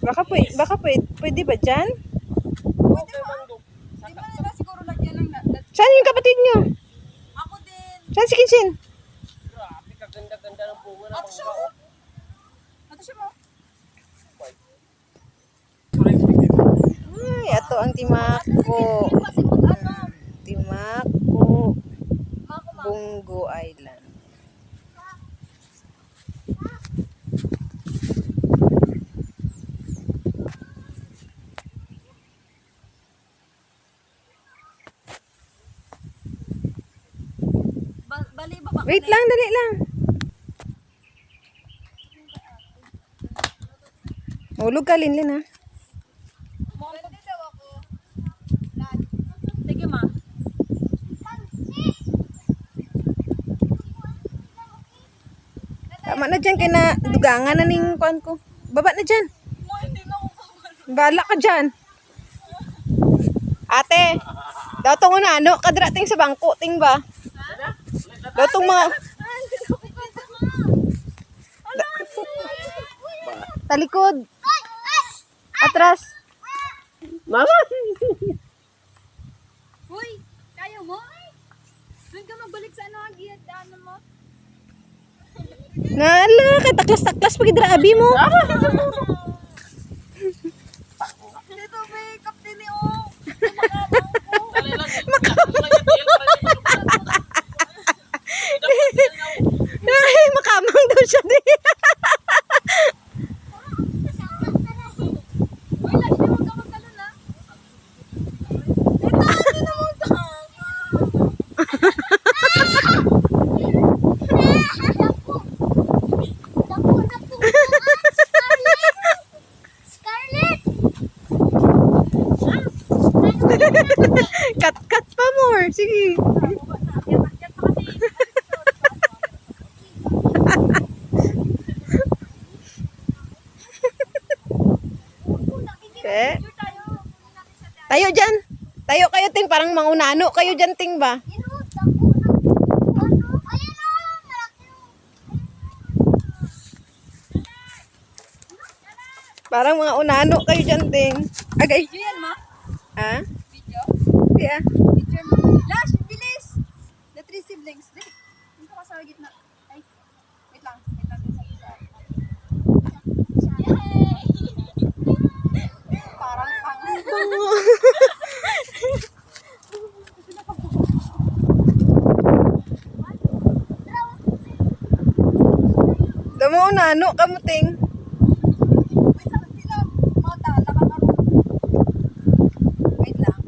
Pwede ba dyan? Pwede ba? Di ba nila siguro lagyan ng Saan yung kapatid nyo? Ako din. Saan si Kinsin? Grabe, kaganda-ganda ng bunga ng Ato siya mangga. mo. Ato siya mo. Ay, ato ang Timako. Kasi pag ano, Timako, mako ma. Bungo Island. Bali ba ba? Wait lang, dali lang. Hulog ka, Linlin, ha? Pwede daw ako. Sige ma. Tama na dyan, kaya na dugangan na ning kuan ko. Baba na dyan. Mo hindi na ako kabalo. Bala ka dyan. Ate, daw tong ano, kadrating sa bangko, ting ba? Daw tong mga... Talikod. Atras. Mama! Hoy, kaya mo? Doon ka magbalik sa ano, agiyat ano mo? Nala, kay taklas-taklas pag idrabi mo. Dito ba, kapten ni O. Ay, makamang daw siya din. Uy, lagi naman ka magkalo na. Ito, hindi naman ka. Cut pa more. Sige. Okay. Tayo dyan. Tayo kayo, ting. Parang mangunano kayo dyan, ting ba? Parang mga unano kayo dyan, ting. Agay. Video yan, ma? Ha? Video? Yeah. Picture mo. Lash, bilis! The three siblings. Dali. Hindi ka sa gitna. Ay, wait lang. Wait lang. Parang pang... Damo unano kamo, ting. Wait lang, hindi lang. Mata, nakakaroon. Wait lang.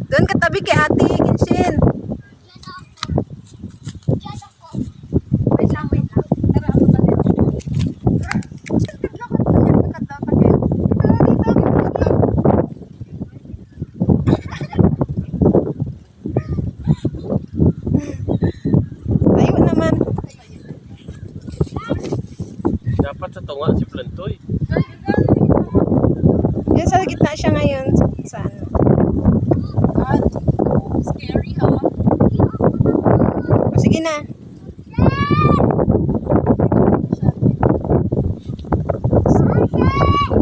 Doon katabi kay ate, Kinshin. Wait lang, wait lang. Tara, ako ba din? Tayo naman. Dapat sa tunga si Plantoy. Yan sa gitna siya ngayon. Sa ano. God, scary, ha? O, sige na.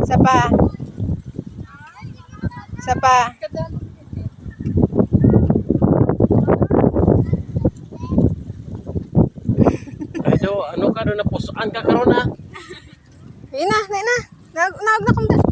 Isa pa. Isa pa. Ay do, ano ka doon na pusuan ka karon na? Ayun na, na. Naog na kumda.